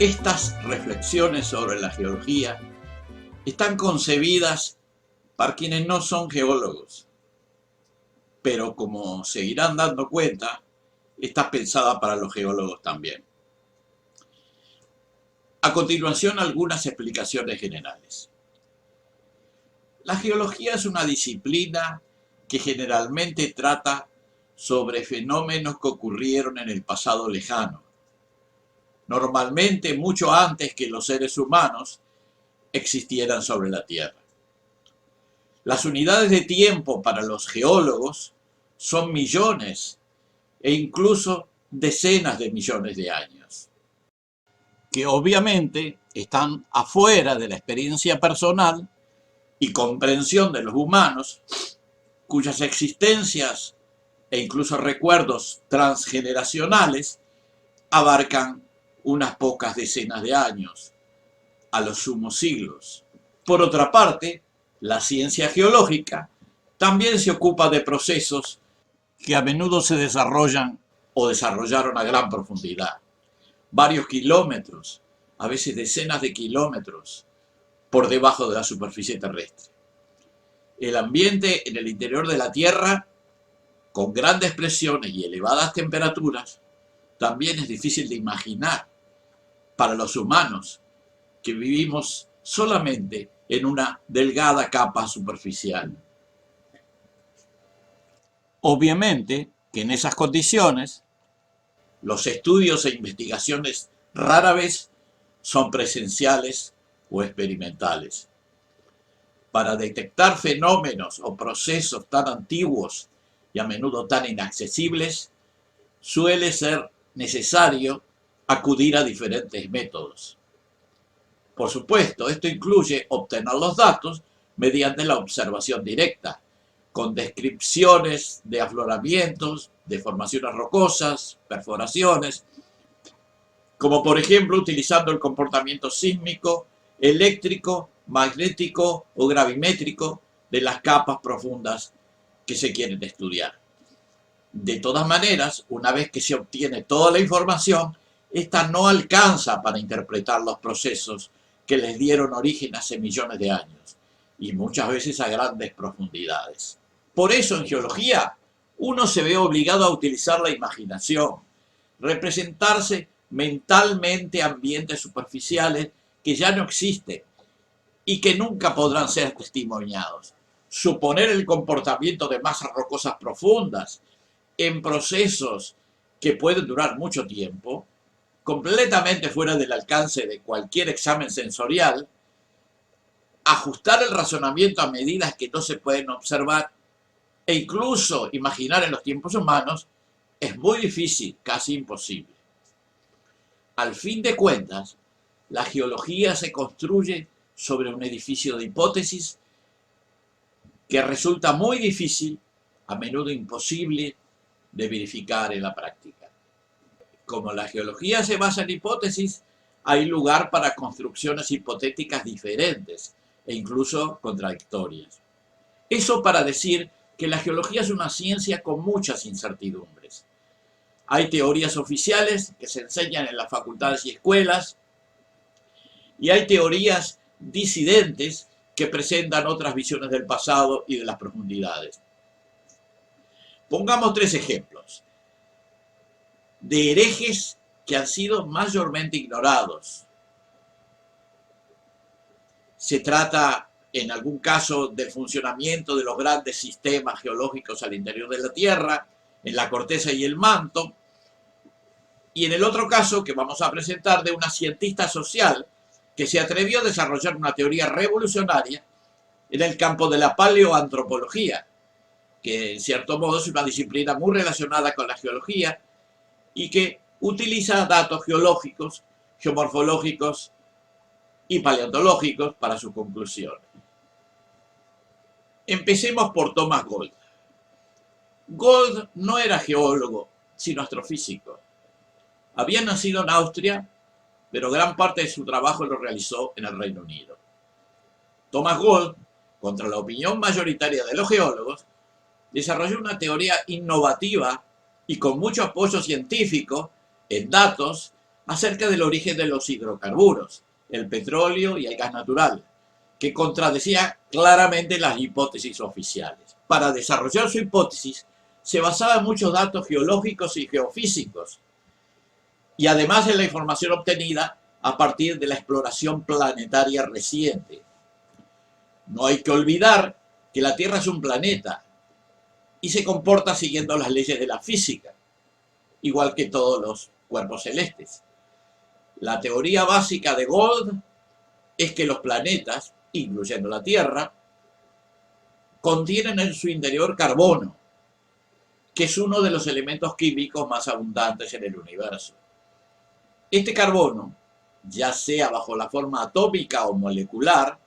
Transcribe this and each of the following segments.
Estas reflexiones sobre la geología están concebidas para quienes no son geólogos, pero como se irán dando cuenta, está pensada para los geólogos también. A continuación, algunas explicaciones generales. La geología es una disciplina que generalmente trata sobre fenómenos que ocurrieron en el pasado lejano, normalmente mucho antes que los seres humanos existieran sobre la Tierra. Las unidades de tiempo para los geólogos son millones e incluso decenas de millones de años, que obviamente están afuera de la experiencia personal y comprensión de los humanos, cuyas existencias e incluso recuerdos transgeneracionales abarcan unas pocas decenas de años, a los sumos siglos. Por otra parte, la ciencia geológica también se ocupa de procesos que a menudo se desarrollan o desarrollaron a gran profundidad, varios kilómetros, a veces decenas de kilómetros, por debajo de la superficie terrestre. El ambiente en el interior de la Tierra, con grandes presiones y elevadas temperaturas, también es difícil de imaginar para los humanos, que vivimos solamente en una delgada capa superficial. Obviamente que en esas condiciones, los estudios e investigaciones rara vez son presenciales o experimentales. Para detectar fenómenos o procesos tan antiguos y a menudo tan inaccesibles, suele ser necesario acudir a diferentes métodos. Por supuesto, esto incluye obtener los datos mediante la observación directa, con descripciones de afloramientos, de formaciones rocosas, perforaciones, como por ejemplo utilizando el comportamiento sísmico, eléctrico, magnético o gravimétrico de las capas profundas que se quieren estudiar. De todas maneras, una vez que se obtiene toda la información, esta no alcanza para interpretar los procesos que les dieron origen hace millones de años, y muchas veces a grandes profundidades. Por eso en geología uno se ve obligado a utilizar la imaginación, representarse mentalmente ambientes superficiales que ya no existen y que nunca podrán ser testimoniados, suponer el comportamiento de masas rocosas profundas en procesos que pueden durar mucho tiempo, completamente fuera del alcance de cualquier examen sensorial, ajustar el razonamiento a medidas que no se pueden observar e incluso imaginar en los tiempos humanos es muy difícil, casi imposible. Al fin de cuentas, la geología se construye sobre un edificio de hipótesis que resulta muy difícil, a menudo imposible, de verificar en la práctica. Como la geología se basa en hipótesis, hay lugar para construcciones hipotéticas diferentes e incluso contradictorias. Eso para decir que la geología es una ciencia con muchas incertidumbres. Hay teorías oficiales que se enseñan en las facultades y escuelas, y hay teorías disidentes que presentan otras visiones del pasado y de las profundidades. Pongamos tres ejemplos de herejes que han sido mayormente ignorados. Se trata, en algún caso, del funcionamiento de los grandes sistemas geológicos al interior de la Tierra, en la corteza y el manto, y en el otro caso, que vamos a presentar, de una cientista social que se atrevió a desarrollar una teoría revolucionaria en el campo de la paleoantropología, que en cierto modo es una disciplina muy relacionada con la geología y que utiliza datos geológicos, geomorfológicos y paleontológicos para su conclusión. Empecemos por Thomas Gold. Gold no era geólogo, sino astrofísico. Había nacido en Austria, pero gran parte de su trabajo lo realizó en el Reino Unido. Thomas Gold, contra la opinión mayoritaria de los geólogos, desarrolló una teoría innovativa y con mucho apoyo científico en datos acerca del origen de los hidrocarburos, el petróleo y el gas natural, que contradecía claramente las hipótesis oficiales. Para desarrollar su hipótesis, se basaba en muchos datos geológicos y geofísicos, y además en la información obtenida a partir de la exploración planetaria reciente. No hay que olvidar que la Tierra es un planeta y se comporta siguiendo las leyes de la física, igual que todos los cuerpos celestes. La teoría básica de Gold es que los planetas, incluyendo la Tierra, contienen en su interior carbono, que es uno de los elementos químicos más abundantes en el universo. Este carbono, ya sea bajo la forma atómica o molecular,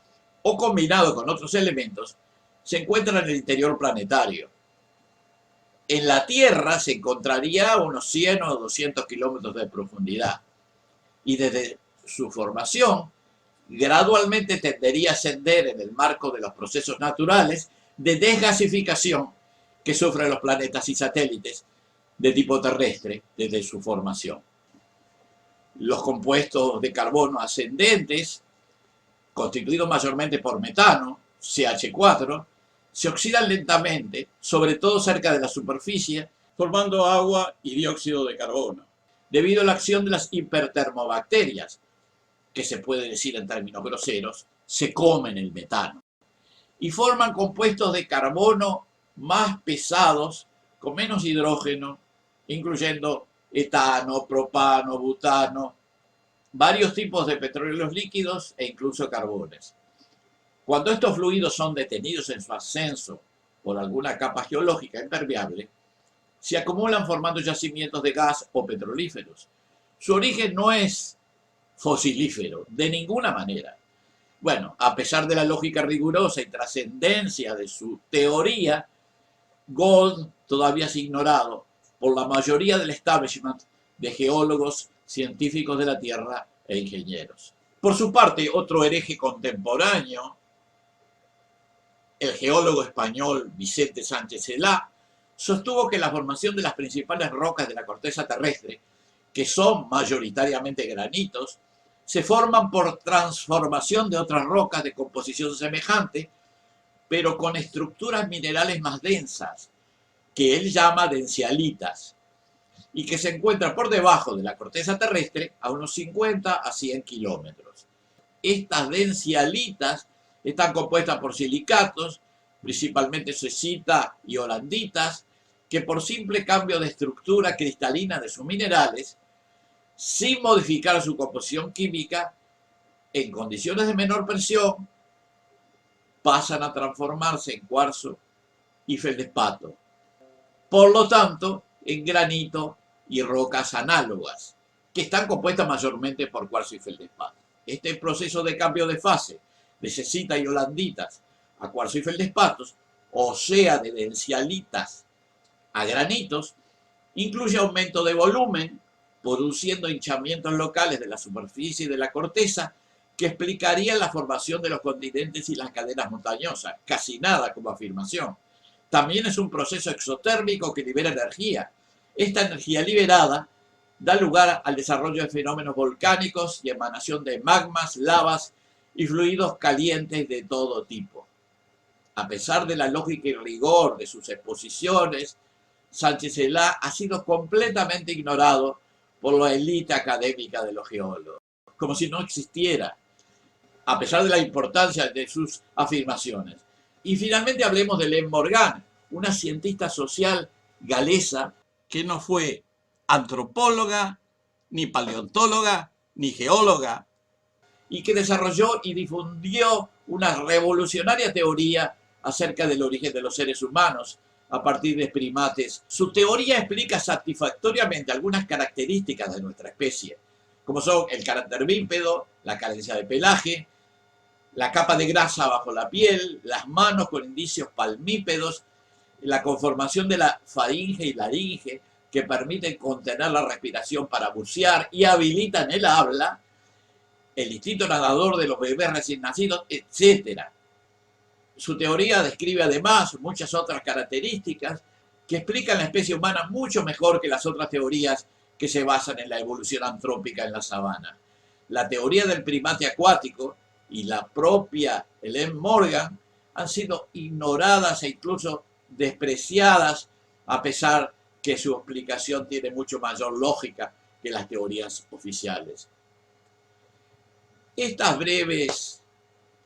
o combinado con otros elementos, se encuentra en el interior planetario. En la Tierra se encontraría a unos 100 o 200 kilómetros de profundidad, y desde su formación gradualmente tendería a ascender en el marco de los procesos naturales de desgasificación que sufren los planetas y satélites de tipo terrestre desde su formación. Los compuestos de carbono ascendentes, constituidos mayormente por metano, CH4, se oxidan lentamente, sobre todo cerca de la superficie, formando agua y dióxido de carbono, debido a la acción de las hipertermobacterias, que se puede decir en términos groseros, se comen el metano, y forman compuestos de carbono más pesados, con menos hidrógeno, incluyendo etano, propano, butano, varios tipos de petróleos líquidos e incluso carbones. Cuando estos fluidos son detenidos en su ascenso por alguna capa geológica impermeable, se acumulan formando yacimientos de gas o petrolíferos. Su origen no es fosilífero, de ninguna manera. Bueno, a pesar de la lógica rigurosa y trascendencia de su teoría, Gold todavía es ignorado por la mayoría del establishment de geólogos, científicos de la Tierra e ingenieros. Por su parte, otro hereje contemporáneo, el geólogo español Vicente Sánchez-Celá, sostuvo que la formación de las principales rocas de la corteza terrestre, que son mayoritariamente granitos, se forman por transformación de otras rocas de composición semejante, pero con estructuras minerales más densas, que él llama densialitas, y que se encuentran por debajo de la corteza terrestre a unos 50 a 100 kilómetros. Estas densialitas están compuestas por silicatos, principalmente cesita y holanditas, que por simple cambio de estructura cristalina de sus minerales, sin modificar su composición química, en condiciones de menor presión, pasan a transformarse en cuarzo y feldespato. Por lo tanto, en granito y rocas análogas, que están compuestas mayormente por cuarzo y feldespato. Este proceso de cambio de fase de cesita y holanditas a cuarzo y feldespatos, o sea, de densialitas a granitos, incluye aumento de volumen, produciendo hinchamientos locales de la superficie de la corteza que explicarían la formación de los continentes y las cadenas montañosas, casi nada como afirmación. También es un proceso exotérmico que libera energía. Esta energía liberada da lugar al desarrollo de fenómenos volcánicos y emanación de magmas, lavas y fluidos calientes de todo tipo. A pesar de la lógica y rigor de sus exposiciones, Sánchez-Celá ha sido completamente ignorado por la élite académica de los geólogos, como si no existiera, a pesar de la importancia de sus afirmaciones. Y finalmente hablemos de Hélène Morgan, una cientista social galesa que no fue antropóloga, ni paleontóloga, ni geóloga, y que desarrolló y difundió una revolucionaria teoría acerca del origen de los seres humanos a partir de primates. Su teoría explica satisfactoriamente algunas características de nuestra especie, como son el carácter bípedo, la carencia de pelaje, la capa de grasa bajo la piel, las manos con indicios palmípedos, la conformación de la faringe y laringe, que permiten contener la respiración para bucear y habilitan el habla, el instinto nadador de los bebés recién nacidos, etc. Su teoría describe además muchas otras características que explican la especie humana mucho mejor que las otras teorías que se basan en la evolución antrópica en la sabana. La teoría del primate acuático y la propia Helen Morgan han sido ignoradas e incluso despreciadas, a pesar que su explicación tiene mucho mayor lógica que las teorías oficiales. Estas breves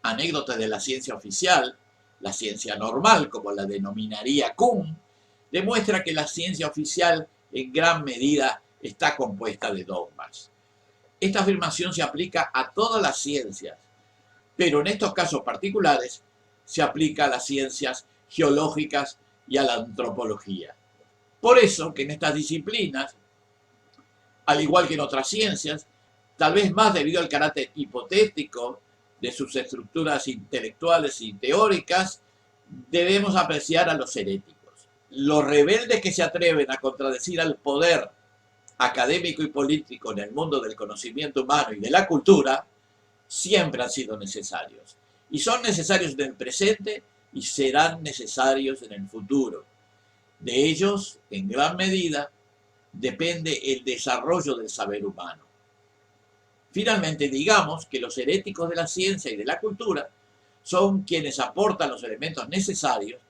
anécdotas de la ciencia oficial, la ciencia normal, como la denominaría Kuhn, demuestra que la ciencia oficial en gran medida está compuesta de dogmas. Esta afirmación se aplica a todas las ciencias, pero en estos casos particulares se aplica a las ciencias geológicas y a la antropología. Por eso que en estas disciplinas, al igual que en otras ciencias, tal vez más debido al carácter hipotético de sus estructuras intelectuales y teóricas, debemos apreciar a los heréticos. Los rebeldes que se atreven a contradecir al poder académico y político en el mundo del conocimiento humano y de la cultura, siempre han sido necesarios. Y son necesarios en el presente y serán necesarios en el futuro. De ellos, en gran medida, depende el desarrollo del saber humano. Finalmente, digamos que los heréticos de la ciencia y de la cultura son quienes aportan los elementos necesarios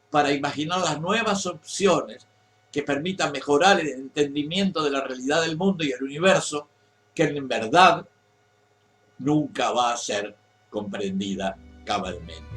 para imaginar las nuevas opciones que permitan mejorar el entendimiento de la realidad del mundo y el universo, que en verdad nunca va a ser comprendida cabalmente.